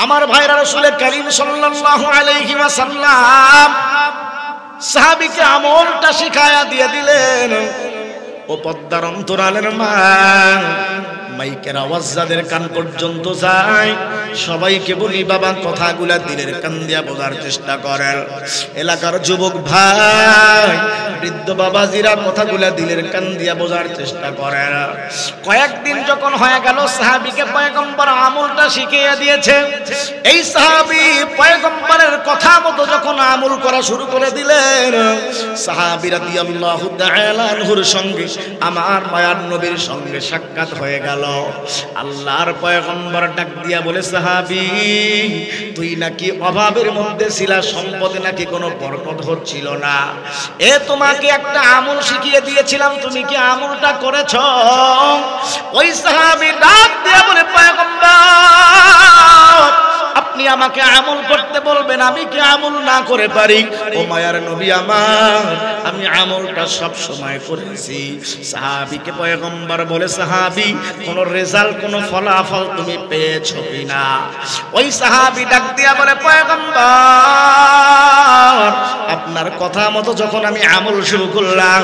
আমার ভাইরা, রাসূল করিম সাল্লাল্লাহু আলাইহি ওয়াসাল্লাম সাহাবীকে আমলটা শিখায়া দিয়ে দিলেন। ও পদ্মার অন্তরালের মা, মাইকের আওয়াজ যাদের কান পর্যন্ত যায় সবাইকে বলি, বাবা কথাগুলা দিলের কান দিয়া বোঝার চেষ্টা করেন। এলাকার যুবক ভাই, বৃদ্ধ বাবাজিরা কথাগুলা দিলের কান দিয়া বোঝার চেষ্টা করেন। কয়েকদিন যখন হয়ে গেল, সাহাবীকে পয়গম্বর আমলটা শিখিয়ে দিয়েছে। এই সাহাবী পয়গম্বরের কথা মতো যখন আমল করা শুরু করে দিলেন, সাহাবী রাদিয়াল্লাহু তাআলা আনহুর সঙ্গে আমার মায়ার নবীর সঙ্গে সাক্ষাৎ হয়ে গেল। আল্লাহর পয়গম্বর ডাক দিয়া বলে, সাহাবী তুই নাকি অভাবের মধ্যে ছিলা, সম্পদে নাকি কোনো বরকত হচ্ছিল না। তোমাকে একটা আমল শিখিয়ে দিয়েছিলাম, তুমি কি আমলটা করেছো? ওই সাহাবী ডাক দিয়া বলে, পয়গম্বর আপনি আমাকে আমল করতে বলবেন, আমি কি আমল না করে পারি? ও মায়ার নবী আমার, আমি আমলটা সব সময় করেছি। সাহাবীকে পয়গম্বর বলে, সাহাবী কোন রেজাল্ট, কোন ফলাফল তুমি পেয়েছো কিনা? ওই সাহাবী ডাক দিয়া বলে, পয়গম্বর আপনার কথা মতো যখন আমি আমল শুরু করলাম,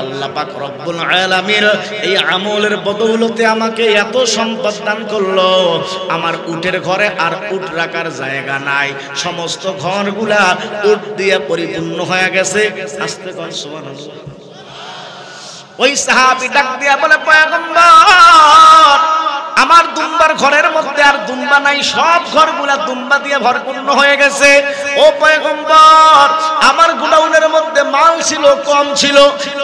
আল্লাহ পাক রব্বুল আলামিন এই আমলের বদৌলতে আমাকে এত সম্পদ দান করলো, আমার উটের ঘরে আর উট রাখার জায়গা নাই, সমস্ত ঘরগুলা উট দিয়ে পরিপূর্ণ হয়ে গেছে। আস্তে করে সুবহানাল্লাহ। ওই সাহাবী ডাক দিয়া বলে, পয়গম্বর আমার দুম্বার ঘরের মধ্যে আর দুম্বা নাই, সব ঘরগুলা দুম্বা দিয়ে ভরপূর্ণ হয়ে গেছে। ও পয়গম্বর আমার গোডাউনের মধ্যে মাল ছিল, কম ছিল,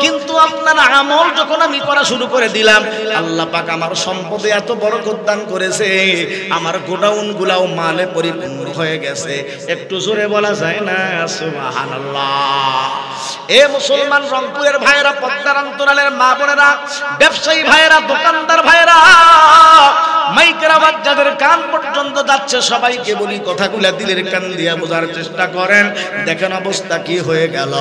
কিন্তু আপনার আমল যখন আমি করা শুরু করে দিলাম, আল্লাহ পাক আমার সম্পদে এত বরকত দান করেছে, আমার গোডাউন গুলাও মালে পরিপূর্ণ হয়ে গেছে। একটু জোরে বলা যায় না সুবহানাল্লাহ? এ মুসলমান রংপুরের ভাইয়েরা, পদ্মার অন্তরালের মা বোনেরা, ব্যবসায়ী ভাইয়েরা, দোকানদার ভাইয়েরা, মাইকের আওয়াজ যাদের কান পর্যন্ত যাচ্ছে সবাইকে বলি, কথাগুলা দিলের কান দিয়া বোঝার চেষ্টা করেন। দেখেন অবস্থা কি হয়ে গেল।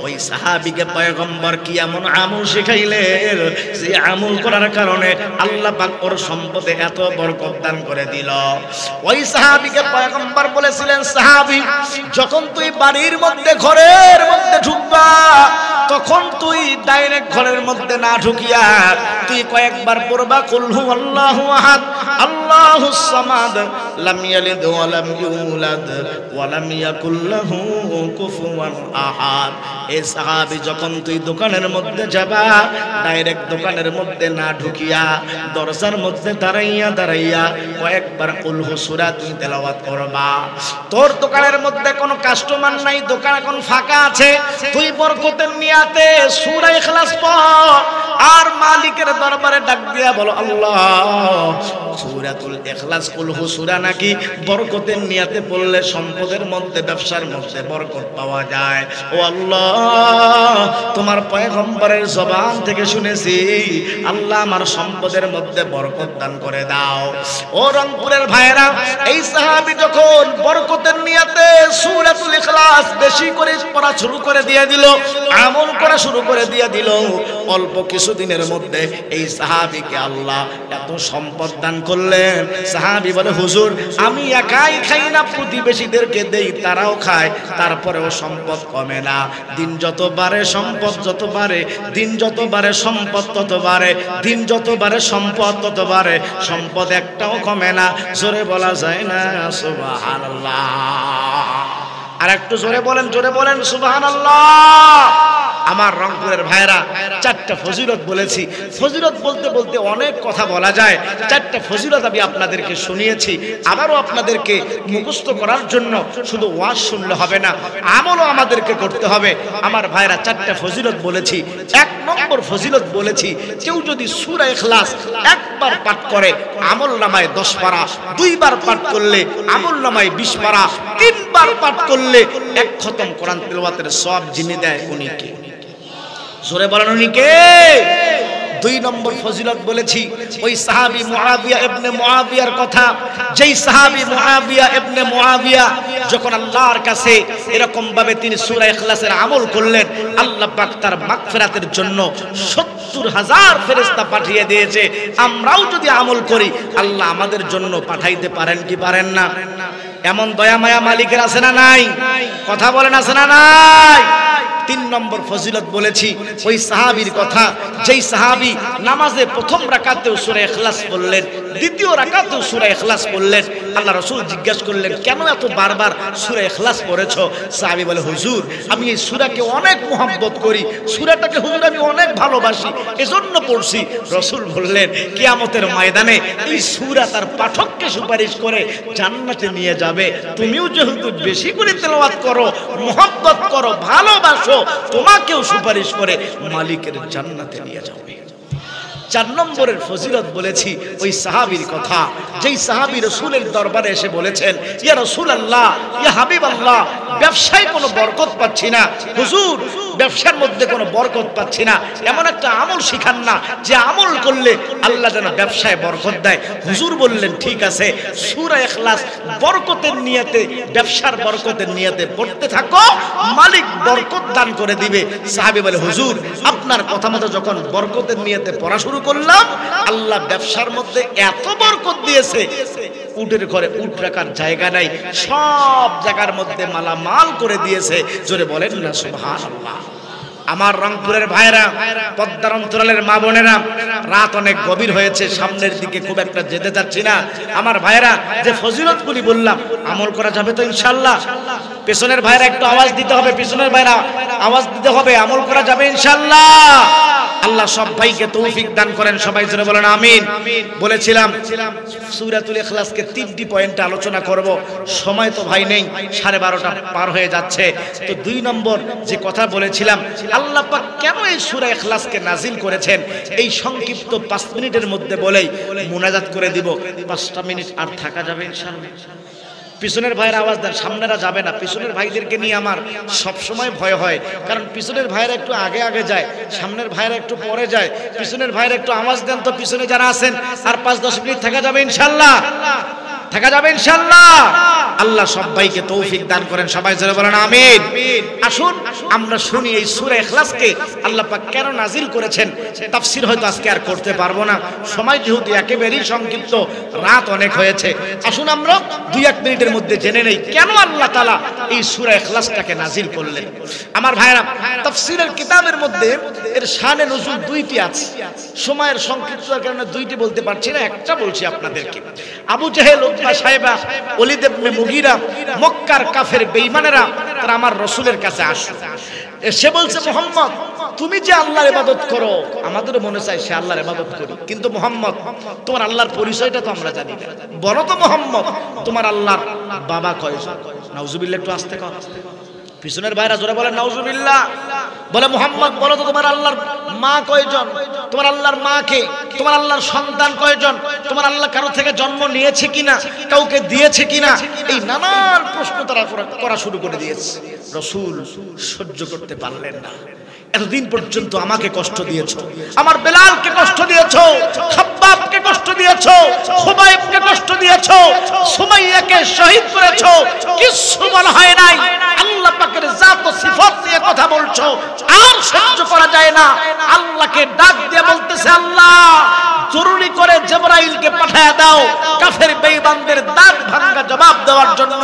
ওই সাহাবীকে পয়গম্বর কি এমন আমল শিখাইলেন, যে আমল করার কারণে আল্লাহ পাক ওর সম্পদে এত বরকত দান করে দিল। ওই সাহাবীকে পয়গম্বর বলেছিলেন, সাহাবী যখন তুই বাড়ির মধ্যে ঘরের মধ্যে ঢুকবা, তখন তুই ডাইরেক্ট ঘরের মধ্যে না ঢুকিয়া তুই কয়েকবার পড়বা, কুল হুয়াল্লাহু আহাদ আল্লাহুস সামাদ লাম ইয়ালিদ ওয়া লাম ইউলাদ ওয়া লাম ইয়াকুল লাহু কুফুয়ান আহাদ। এই সাহাবী যখন তুই দোকানের মধ্যে যাবা, ডাইরেক্ট দোকানের মধ্যে না ঢুকিয়া দরজার মধ্যে দাঁড়াইয়া দাঁড়াইয়া কয়েকবার কুল হু সূরা তুই তেলাওয়াত করবা। তোর দোকানের মধ্যে কোনো কাস্টমার নাই, দোকান এখন ফাঁকা আছে, তুই বরকতের নিয়াতে সূরা ইখলাস পড় আর মালিকের দরবারে ডাক দিয়া বলো, আল্লাহ সূরাতুল ইখলাস কুল হু সূরা নাকি বরকতের নিয়াতে পড়লে সম্পদের মধ্যে, ব্যবসার মধ্যে বরকত পাওয়া যায়। ও আল্লাহ তোমার পয়গম্বরের জবান থেকে শুনেছি, আল্লাহ আমার সম্পদের মধ্যে বরকত দান করে দাও। ও রংপুরের ভাইরা, এই সাহাবী যখন বরকতের নিয়াতে সূরাতুল ইখলাস বেশি করে পড়া শুরু করে দিয়ে দিল, আমল করা শুরু করে দিয়ে দিল, অল্প কিছুদিনের মধ্যে এই সাহাবীকে আল্লাহ এত সম্পদ দান করলেন। সাহাবী বলে, হুজুর আমি একাই খাই না, প্রতিবেশীদেরকে দেই, তারাও খায়, তারপরেও সম্পদ কমে না। দিন যত বাড়ে সম্পদ যত বাড়ে, দিন যত বাড়ে সম্পদ তত বাড়ে, দিন যত বাড়ে সম্পদ তত বাড়ে, সম্পদ একটাও কমে না। জোরে বলা যায় না সুবহানাল্লাহ? আর একটু জোরে বলেন সুবহানাল্লাহ। আমার রংপুরের ভাইরা, চারটা ফজিলত বলেছি। ফজিলত বলতে বলতে অনেক কথা বলা যায়। চারটা ফজিলত আমি আপনাদেরকে শুনিয়েছি, আবারও আপনাদেরকে মুখস্থ করার জন্য শুধু ওয়াজ শুনলে হবে না, আমলও আমাদেরকে করতে হবে। আমার ভাইরা, চারটা ফজিলত বলেছি। এক নম্বর ফজিলত বলেছি, কেউ যদি সূরা ইখলাস একবার পাঠ করে আমল নামায় 10 পারা, দুইবার পাঠ করলে আমল নামায় 20 পারা, তিনবার পাঠ করলে 1 খতম কোরআন তেলাওয়াতের সওয়াব যিনি দেয় উনি কে? জোরে বলেন উনি কে? দুই নম্বর ফজিলত বলেছি ওই সাহাবী মুআবিয়া ইবনে মুআবিয়ার কথা। যেই সাহাবী মুআবিয়া ইবনে মুআবিয়া যখন আল্লাহর কাছে এরকম ভাবে তিনি সূরা ইখলাসের আমল করলেন, আল্লাহ পাক তার মাগফিরাতের জন্য ৭০,০০০ ফেরেশতা পাঠিয়ে দিয়েছে। আমরাও যদি আমল করি আল্লাহ আমাদের জন্য পাঠাইতে পারেন কি পারেন না? এমন দয়া মায়া মালিকের আছে না নাই? কথা বলেন আছে না নাই? তিন নম্বর ফজিলত বলেছি ওই সাহাবীর কথা, যেই সাহাবী নামাজে প্রথম রাকাতেও সূরা ইখলাস পড়লেন, দ্বিতীয় রাকাতেও সূরা ইখলাস পড়লেন। আল্লাহ রাসূল জিজ্ঞাসা করলেন, কেন এত বারবার সূরা ইখলাস পড়েছো? সাহাবী বলে, হুজুর আমি এই সূরাকে অনেক মহব্বত করি, সূরাটাকে হুজুর আমি অনেক ভালোবাসি, এজন্য পড়ছি। রাসূল বললেন, কিয়ামতের ময়দানে এই সূরা তার পাঠককে সুপারিশ করে জান্নাতে নিয়ে যাবে। তুমিও যেহেতু বেশি করে তেলাওয়াত করো, মহব্বত করো, ভালোবাসো, তোমাকেও সুপারিশ করে মালিকের জান্নাতে নিয়ে যাবে। চার নম্বরের ফজিলত বলেছি ওই সাহাবীর কথা, যেই সাহাবী রাসূলের দরবারে এসে বলেছেন, ইয়া রাসূলুল্লাহ, ইয়া হাবিবাল্লাহ, ব্যবসায় কোনো বরকত পাচ্ছি না হুজুর, ব্যবসার মধ্যে কোনো বরকত পাচ্ছি না, এমন একটা আমল শিখান না যে আমল করলে আল্লাহ যেন ব্যবসায় বরকত দেয়। হুজুর বললেন, ঠিক আছে, সূরা ইখলাস বরকতের নিয়তে, ব্যবসার বরকতের নিয়তে পড়তে থাকো, মালিক বরকত দান করে দিবে। সাহাবী বলে, হুজুর আপনার কথা মতো যখন বরকতের নিয়তে পড়া শুরু করলাম, আল্লাহ ব্যবসার মধ্যে এত বরকত দিয়েছে, উটের ঘরে উট রাখার জায়গা নাই, সব জায়গার মধ্যে মালামাল করে দিয়েছে। জোরে বলেন না সুবহানাল্লাহ। আমার রংপুরের ভাইরা, পদ্মার অন্তরালের মা বোনেরা, রাত অনেক গভীর হয়েছে, সামনের দিকে খুব একটা যেতে চাচ্ছি না। আমার ভাইরা, যে ফজিলতগুলি বললাম আমল করা যাবে তো ইনশাআল্লাহ? পেছনের ভাইরা একটু আওয়াজ দিতে হবে, পেছনের ভাইরা আওয়াজ দিতে হবে, আমল করা যাবে ইনশাআল্লাহ? আল্লাহ সব ভাইকে তৌফিক দান করেন, সবাই জোরে বলেন আমিন। বলেছিলাম সূরাতুল ইখলাসকে 3টি পয়েন্টে আলোচনা করব, সময় তো ভাই নেই, 12:30 পার হয়ে যাচ্ছে। তো 2 নম্বর যে কথা বলেছিলাম, আল্লাহ পাক কেন এই সূরা ইখলাসকে নাজিল করেছেন, এই সংক্ষিপ্ত 5 মিনিটের মধ্যে বলেই মুনাজাত করে দিব। 5টা মিনিট আর থাকা যাবে ইনশাআল্লাহ? পিছনের ভাইয়ের আওয়াজ দেন, সামনেরা যাবে না। পিছনের ভাইদেরকে নিয়ে আমার সব সময় ভয় হয়, কারণ পিছনের ভাইরা একটু আগে আগে যায়, সামনের ভাইরা একটু পরে যায়। পিছনের ভাইরা একটু আওয়াজ দেন তো, পিছনে যারা আছেন। আর 5-10 মিনিট থাকা যাবে ইনশাআল্লাহ? থাকা যাবে ইনশাআল্লাহ? আল্লাহ সবাইকে তৌফিক দান করেন, সবাই জোরে বলেন আমিন। আসুন আমরা শুনি এই সূরা ইখলাসকে আল্লাহ পাক কেন নাজিল করেছেন। তাফসীর হয়তো আজকে আর করতে পারবো না, সময় যেহেতু একেবারেই সংক্ষিপ্ত, রাত অনেক হয়েছে। আসুন আমরা 2-1 মিনিটের মধ্যে জেনে নেই কেন আল্লাহ তাআলা এই সূরা ইখলাসটাকে নাজিল করলেন। আমার ভাইরা, তাফসীরের কিতাবের মধ্যে এর শানে নুজুল 2টি আছে। সময়ের সংক্ষিপ্ততার কারণে 2টি বলতে পারছি না, একটা বলছি আপনাদেরকে। আবু জেহেল, উতবা, সাইবা, ওলীদ ইবনে মুগীরা, মক্কার কাফের বেঈমানেরা তারা আমার রাসূলের কাছে আসে, সে বলছে, মুহাম্মদ তুমি যে আল্লাহর ইবাদত করো, আমাদেরও মনে চায় সে আল্লাহর ইবাদত করি, কিন্তু মুহাম্মদ তোমার আল্লাহর পরিচয়টা তো আমরা জানি না। বলো তো মুহাম্মদ, তোমার আল্লাহর বাবা কয়জন? নাউজুবিল্লাহ, একটু আস্তে কর। পিছনের ভাইরা জোরে বলেন নাউজুবিল্লাহ। বলে, মুহাম্মদ বলো তো তোমার আল্লাহর মা কয়জন? তোমার আল্লাহর মা কে? তোমার আল্লাহর সন্তান কয়জন? তোমার আল্লাহ কারো থেকে জন্ম নিয়েছে কিনা, কাউকে দিয়েছে কিনা? এই নানান প্রশ্ন তারা করা শুরু করে দিয়েছে। রাসূল সহ্য করতে পারলেন না। এতদিন পর্যন্ত আমাকে কষ্ট দিয়েছো, আমার বেলালকে কষ্ট দিয়েছো, খাব্বাবকে কষ্ট দিয়েছো, খুবাইবকে কষ্ট দিয়েছো, সুমাইয়াকে শহীদ করেছো, কিছু বলা হয় নাই। আল্লাহ পাকের জাত ও সিফাত নিয়ে কথা বলছো, আর সহ্য করা যায় না। আল্লাহকে ডাক দিয়ে বলতেছে, আল্লাহ জরুরি করে জিবরাইলকে পাঠিয়ে দাও কাফের বেঈমানদের দাঁত ভাঙা জবাব দেওয়ার জন্য।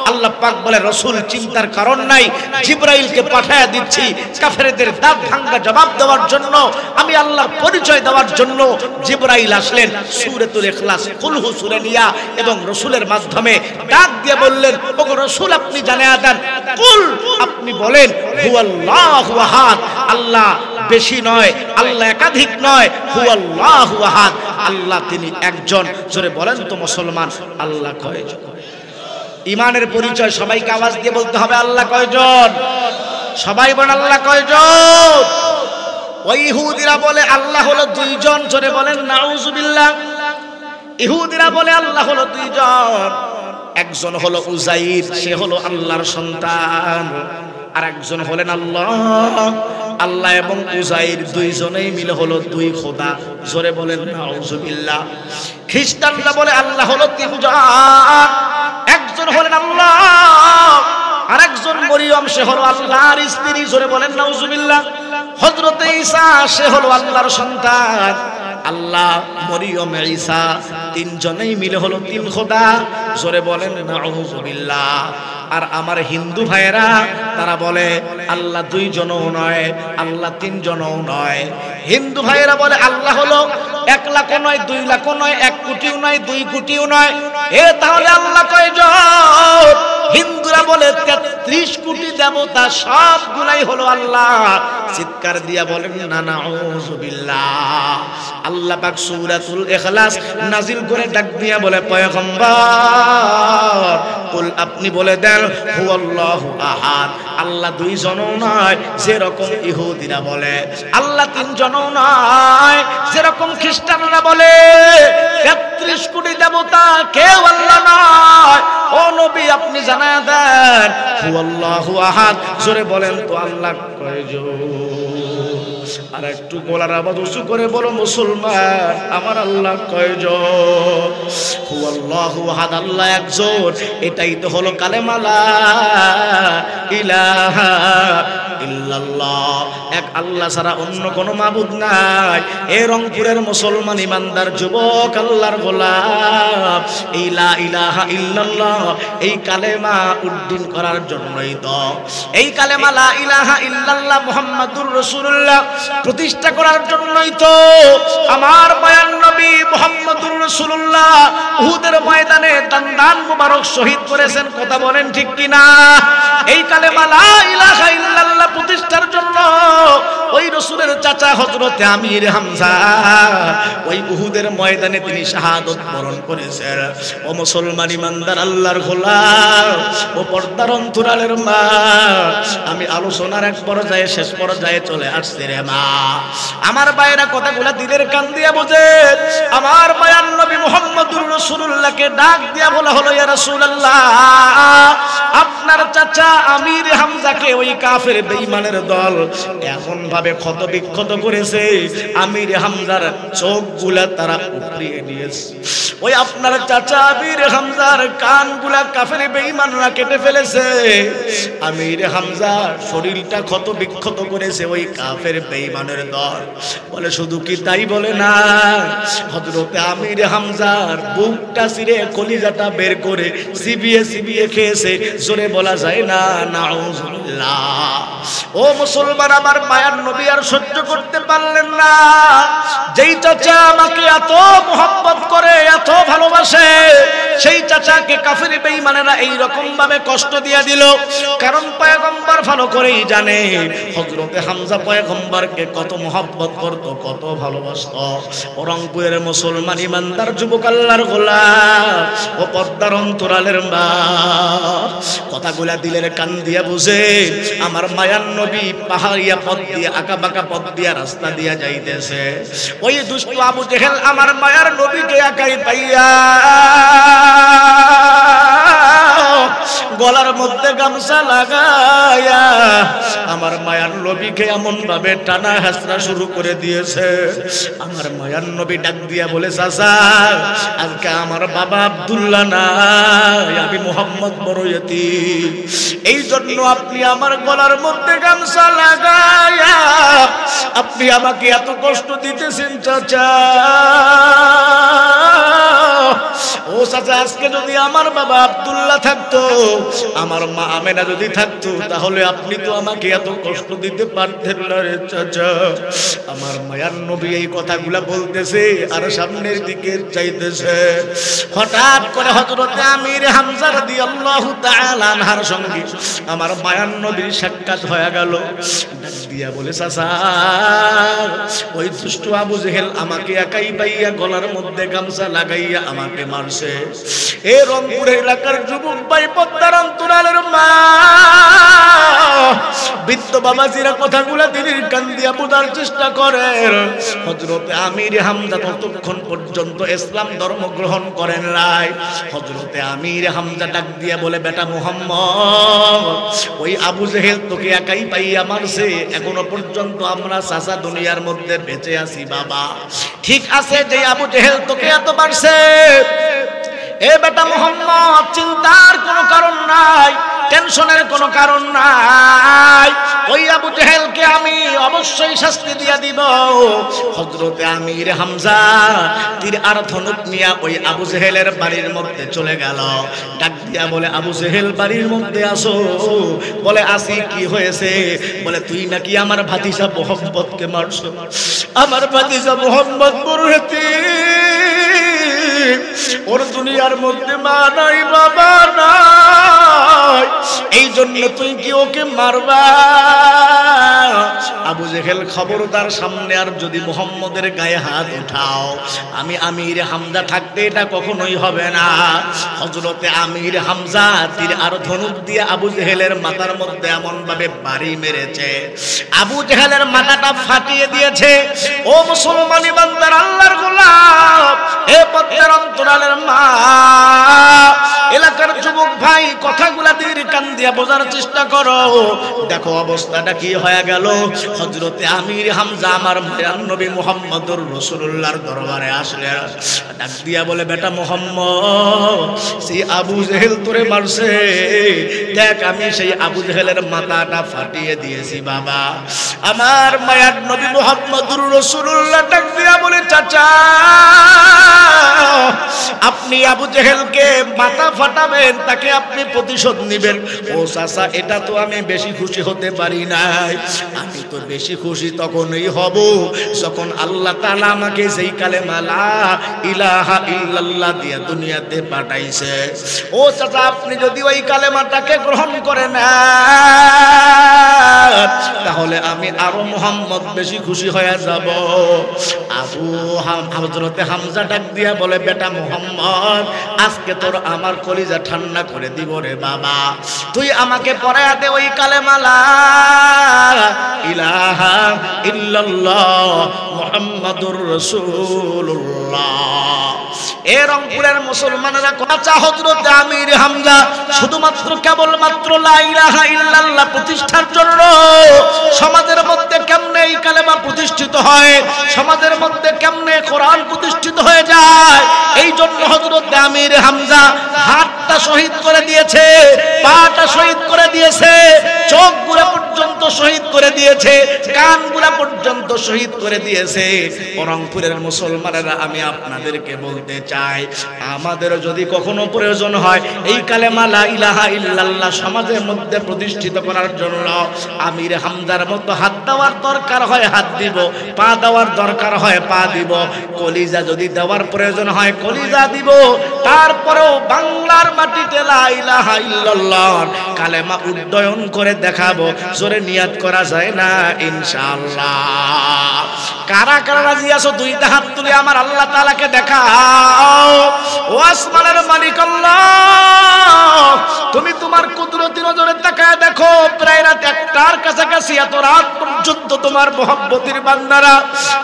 আল্লাহ পাক বলে, রাসূল চিন্তার কারণ নাই, জিবরাইলকে পাঠিয়ে দিচ্ছি কাফেরদের দাঁত ভাঙা জবাব দেওয়ার জন্য, আমি আল্লাহর পরিচয় দেওয়ার জন্য। জিবরাইল আসলেন, সূরাতুল ইখলাস কুলহু সূরা নিয়া এবং রাসূলের মাধ্যমে ডাক দিয়ে বললেন, ওগো রাসূল আপনি জানিয়ে দেন, কুল আপনি বলেন, হুয়াল্লাহু আহাদ, আল্লাহ বেশি নয়, আল্লাহ একাধিক নয়, হুয়াল্লাহু আহাদ, আল্লাহ তিনি একজন। জোরে বলেন তো মুসলমান, আল্লাহ কয়জন? ঈমানের পরিচয় সবাইকে আওয়াজ দিয়ে বলতে হবে, আল্লাহ কয়জন? সবাই বলেন আল্লাহ কয়জন? ওই ইহুদিরা বলে আল্লাহ হলো 2 জন। জোরে বলেন নাউজুবিল্লাহ। ইহুদিরা বলে আল্লাহ হলো 2 জন, একজন হলো উজাইর, সে হলো আল্লাহর সন্তান, আর একজন হলেন আল্লাহ। আল্লাহ এবং উজাইর দুইজনেই মিলে হলো দুই খোদা। জোরে বলেন নাউজুবিল্লাহ। খ্রিস্টানরা বলে আল্লাহ হলো তিনজন, একজন হলেন আল্লাহ, আরেকজন মরিয়ম, সে হলো আল্লাহর স্ত্রী। জোরে বলেন নাউজুবিল্লাহ। হযরত ঈসা সে হলো আল্লাহর সন্তান। আল্লাহ, মরিয়ম, ঈসা তিনজনেই মিলে হলো তিন খোদা। জোরে বলেন নাউজুবিল্লাহ। আর আমার হিন্দু ভাইয়েরা তারা বলে আল্লাহ দুইজনও নয়, আল্লাহ তিনজনও নয়। হিন্দু ভাইয়েরা বলে আল্লাহ হলো 1 লাখও নয়, 2 লাখও নয়, 1 কোটিও নয়, 2 কোটিও নয়। তাহলে আল্লাহ কয়জন? হিন্দুরা বলে 33 কোটি দেবতা, সবগুলাই হলো আল্লাহ। চিৎকার দিয়া বলেন না নাউজুবিল্লাহ। আল্লাহ পাক সূরাতুল ইখলাস নাজিল করে ডাক দিয়া বলে পয়গম্বর কুল, আপনি বলে দেন হুয়াল্লাহু আহাদ, আল্লাহ দুইজনও নয় যেরকম ইহুদিরা বলে, আল্লাহ তিনজনও নয় যেরকম খ্রিস্টানরা বলে। 33 কোটি দেবতা, কেউ আল্লাহ নয়। ও নবী, আপনি জানায়া দেন হুয়াল্লাহু আহাদ। জোরে বলেন তো আল্লাহ কয়জন? আর একটু গলার আওয়াজ উঁচু করে বলো মুসলমান, আমার আল্লাহ কয়জন? হুয়াল্লাহু আহাদ, আল্লাহ একজন। এটাই তো হলো কালেমা লা ইলাহা ইল্লাল্লাহ। এক আল্লাহ ছাড়া অন্য কোনো মাবুদ নাই। এই রংপুরের মুসলমান ইমানদার যুবক, আল্লাহর গোলাম, এই লা ইলাহা ইল্লাল্লাহ এই কালেমা উদ্দিন করার জন্যই তো, এই কালেমা লা ইলাহা ইল্লাল্লাহ মুহাম্মাদুর রাসূলুল্লাহ প্রতিষ্ঠা করার জন্যই তো আমার মায়ার নবী মুহাম্মাদুর রাসূলুল্লাহ উহুদের ময়দানে দান মুবারক শহীদ করেছেন। কথা বলেন ঠিক কিনা? এই কালেমা লা ইলাহা ইল্লাল্লাহ প্রতিষ্ঠার জন্য ওই রাসূলের চাচা হযরতে আমির হামজা ওই উহুদের ময়দানে তিনি শাহাদাত বরণ করেছেন। ও মুসলমান ইমানদার আল্লাহর গোলাম, ও পর্দার অন্তরালের মা, আমি আলোচনার এক পর্যায়ে শেষ পর্যায়ে চলে আসছি রে মা। আমার ভাইরা কথাগুলা দিলের কান দিয়া বোঝে। আমার মায়ার নবী মুহাম্মদুর রাসূলুল্লাহকে ডাক দিয়া বলা হলো, ইয়া রাসূলুল্লাহ, আপনার চাচা আমির হামজাকে ওই কাফের বেঈমানের দল এমন ভাবে ক্ষত বিক্ষত করেছে, আমির হামজার চোখগুলা তারা উপড়িয়ে নিয়েছে। ওই আপনার চাচা আমির হামজার কানগুলা কাফের বেঈমানরা কেটে ফেলেছে। আমির হামজার শরীরটা ক্ষত বিক্ষত করেছে ওই কাফের বেঈমানের দল। বলে শুধু কি তাই বলে না, হযরতে আমির হামজার বুকটা ছিঁড়ে কলিজাটা বের করে চিবিয়ে চিবিয়ে খেয়েছে। জোরে বলা যায় না নাউজুবিল্লাহ। ও মুসলমান, আমার মায়ার নবী আর সহ্য করতে পারলেন না। যেই চাচা আমাকে এত মোহাব্বত করে, এত ভালোবাসে, সেই চাচাকে কাফের বেঈমানেরা এই রকম ভাবে কষ্ট দিয়ে দিল। কারণ পয়গম্বর ভালো করেই জানে হযরতে হামজা পয়গম্বরকে কত মোহাব্বত করত, কত ভালোবাসত। রংপুরের মুসলমান ইমানদার যুবক, আল্লাহর গোলাম, ও পর্দার অন্তরালের মা, কথাগুলা দিলের কান দিয়া বুঝে। আমার মায়ার নবী পাহাড়িয়া পথ দিয়ে, আঁকা বাঁকা পথ দিয়া, রাস্তা দিয়া যাইতেছে। ওই দুষ্ট আবু জেহেল আমার মায়ার নবীকে একাই পাইয়া গলার মধ্যে গামছা লাগায়া আমার মায়ার নবীকে এমন ভাবে টানা হাসরা শুরু করে দিয়েছে। আমার মায়ার নবী ডাক দিয়া বলে, চাচা, আজকে আমার বাবা আব্দুল্লাহ নাই, আমি মুহাম্মদ বড় ইতিম, এই জন্য আপনি আমার গলার মধ্যে গামছা লাগায়া আপনি আমাকে এত কষ্ট দিতেছেন চাচা। ও চাচা, আজকে যদি আমার বাবা আব্দুল্লাহ থাকতো, আমার মা আমেনা যদি থাকতো, তাহলে আপনি তো আমাকে এত কষ্ট দিতে পারতেন না রে চাচা। আমার মায়ার নবী এই কথাগুলা বলতেছে আর সামনের দিকে চাইতেছে। হঠাৎ করে হযরতে আমির হামজা রাদিয়াল্লাহু তাআলা আনহার সঙ্গে আমার মায়ার নবীর সাক্ষাৎ হয়ে গেল। ডাক দিয়া বলে, চাচা, ওই দুষ্ট আবু জেহেল আমাকে একাই পাইয়া গলার মধ্যে গামছা লাগাইয়া আমাকে মারছে। এই রংপুর এলাকার যুবক ভাই, পদ্মার অন্তরালের মা, বৃদ্ধ বাবাজিরা কথাগুলো দিনের কান দিয়া বোঝার চেষ্টা করেন। হযরতে আমির হামজা ততক্ষণ পর্যন্ত ইসলাম ধর্ম গ্রহণ করেন নাই। হযরতে আমির হামজা ডাক দিয়া বলে, বেটা মুহাম্মদ, ওই আবু জেহেল তোকে একাই পাইয়া মারছে, এখনো পর্যন্ত আমরা চাচা দুনিয়ার মধ্যে বেঁচে আছি বাবা। ঠিক আছে, যে আবু জেহেল তোকে এত মারছে, এ বেটা মুহাম্মদ চিন্তার কোনো কারণ নাই, টেনশনের কোনো কারণ নাই, ওই আবু জেহেলকে আমি অবশ্যই শাস্তি দিয়া দিব। হযরতে আমির হামজা তীর আর ধনুক নিয়ে ওই আবু জেহেলের বাড়ির মধ্যে চলে গেল। ডাক দিয়া বলে, আবু জেহেল বাড়ির মধ্যে আসো। বলে, আসি, কি হয়েছে? বলে, তুই নাকি আমার ভাতিজা মুহাম্মদকে মারছো। আমার ভাতিজা মুহাম্মদ মুরতি, ওর দুনিয়ার মধ্যে মা নাই, বাবা নাই, এই জন্য তুই কি ওকে মারবা? আবু জেহেল, খবরদার, সামনে আর যদি মুহাম্মদের গায়ে হাত উঠাও, আমি আমির হামজা থাকতে এটা কখনোই হবে না। হযরতে আমির হামজা তীর আর ধনুক দিয়ে আবু জেহেলের মাথার মধ্যে এমন ভাবে বাড়ি মেরেছে, আবু জেহেলের মাথাটা ফাটিয়ে দিয়েছে। ও মুসলমানি বান্দার, আল্লাহর গোলাম, এ পদ্মের অন্তরালের মা, এলাকার যুবক ভাই, কথাগুলা দির কান দিয়া বোঝার চেষ্টা করো। দেখো অবস্থাটা কি হয়ে গেল। হযরতে আমির হামজা আমার মায়ার নবী মুহাম্মদুর রাসূলুল্লাহর দরবারে আসলেন। ডাক দিয়া বলে, বেটা মুহাম্মদ, সেই আবু জেহেল তোরে মারছে, দেখ আমি সেই আবু জেহেলের মাথাটা ফাটিয়ে দিয়েছি বাবা। আমার মায়ার নবী মুহাম্মদুর রাসূলুল্লাহ ডাক দিয়া বলে, চাচা, আপনি আবু জেহেলকে মাথা ফাটাবেন, তাকে আপনি প্রতিশোধ নেবেন। ও চাচা, এটা তো আমি বেশি খুশি হতে পারি নাই। আমি তো বেশি খুশি তখনই হব যখন আল্লাহ তাআলা আমাকে যেই কালেমা লা ইলাহা ইল্লাল্লাহ দিয়ে দুনিয়াতে পাঠাইছে। ও চাচা, আপনি যদি ওই কালেমাটাকে গ্রহণ করেন তাহলে আমি আরো মুহাম্মদ বেশি খুশি হয়ে যাব। হযরতে হামজা ডাক দিয়া বলে, বেটা মুহাম্মদ, আজকে তোর আমার কলিজা ঠান্ডা করে দিব রে বাবা। তুই আমাকে পড়ায়া দে ওই কালেমা লা ইলাহা ইল্লাল্লাহ মুহাম্মাদুর রাসূলুল্লাহ। এ রংপুরের মুসলমানেরা কথা, হযরতে আমির হামজা শুধুমাত্র কেবলমাত্র লা ইলাহা ইল্লাল্লাহ প্রতিষ্ঠার জন্য সমাজের মধ্যে কেমনে এই কালেমা প্রতিষ্ঠিত হয়, সমাজের মধ্যে কেমনে কোরআন প্রতিষ্ঠিত হয়ে যায়, এই জন্য হযরতে আমির হামজা হাতটা শহীদ করে দিয়েছে, পাটা শহীদ করে দিয়েছে, চোখগুলো পর্যন্ত শহীদ করে দিয়েছে, কানগুলো পর্যন্ত শহীদ করে দিয়েছে। রংপুরের মুসলমানেরা, আমি আপনাদেরকে বলতে চাই, আমাদের যদি কখনো প্রয়োজন হয় এই কালেমা লা ইলাহা ইল্লাল্লাহ সমাজের মধ্যে প্রতিষ্ঠিত করার জন্য আমির হামজার মতো হাত দেওয়ার দরকার হয় হাত দিব, পা দেওয়ার দরকার হয় পা দিব, কলিজা যদি দেওয়ার প্রয়োজন হয় কলিজা দিব। তারপরেও বাংলার মাটিতে লা ইলাহা ইল্লাল্লাহ কালেমা উড্ডয়ন করে দেখাবো। জোরে নিয়াত করা যায় না ইনশাআল্লাহ? কারা কারা রাজি আছো দুইটা হাত তুলে আমার আল্লাহ তাআলাকে দেখাও। ও আসমানের মালিক আল্লাহ, তুমি তোমার কুদরতি নজরে তাকায় দেখো, প্রায় রাত 1টার কাছাকাছি, এত রাত পর্যন্ত তোমার মহব্বতের বান্দারা,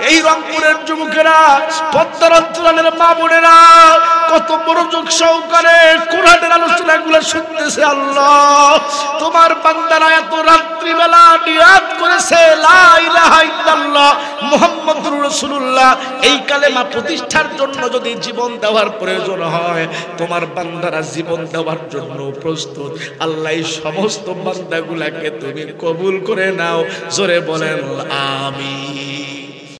এই রংপুরের যুবকেরা, পদ্মার অঞ্চলের মা বোনেরা কত মনোযোগ সহকারে কোরআনের আলোচনাগুলো শুনতেছে। আল্লাহ, তোমার বান্দারা এত রাত্রিবেলা নিয়াত করেছে লা ইলাহা ইল্লাল্লাহ মুহাম্মাদুর রাসূলুল্লাহ এই কালেমা প্রতিষ্ঠার জন্য যদি জীবন দেওয়ার প্রয়োজন হয়, তোমার বান্দারা জীবন দেওয়ার জন্য প্রস্তুত। আল্লাহ এই সমস্ত বান্দাগুলাকে তুমি কবুল করে নাও। জোরে বলেন আমিন।